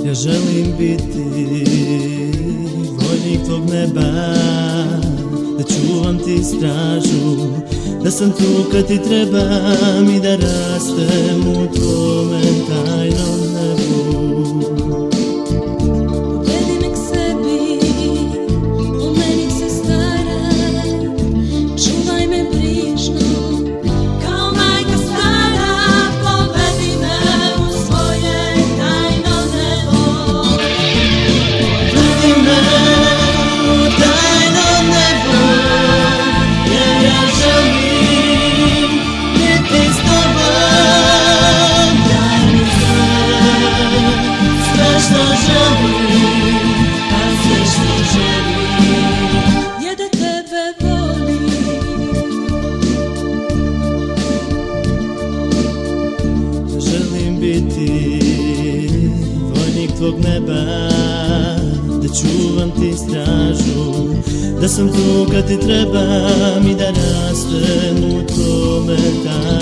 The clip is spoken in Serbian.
Ja želim biti vojnik tvog neba, da čuvam ti stražu, da sam tu kad ti trebam i da rastem u tvome tajnom nebu. Povedi me k sebi, o meni se staraj, čuvaj me brižno, kao majka stara. Povedi me u svoje tajno nebo. Povedi me u tajno nebo, jer ja želim biti s tobom. Daj mi sve što želim, a sve što želim Je da tebe volim. Želim biti vojnik tvog neba, da čuvam ti stražu, da sam tu kad ti trebam i da rastem u tome tajnom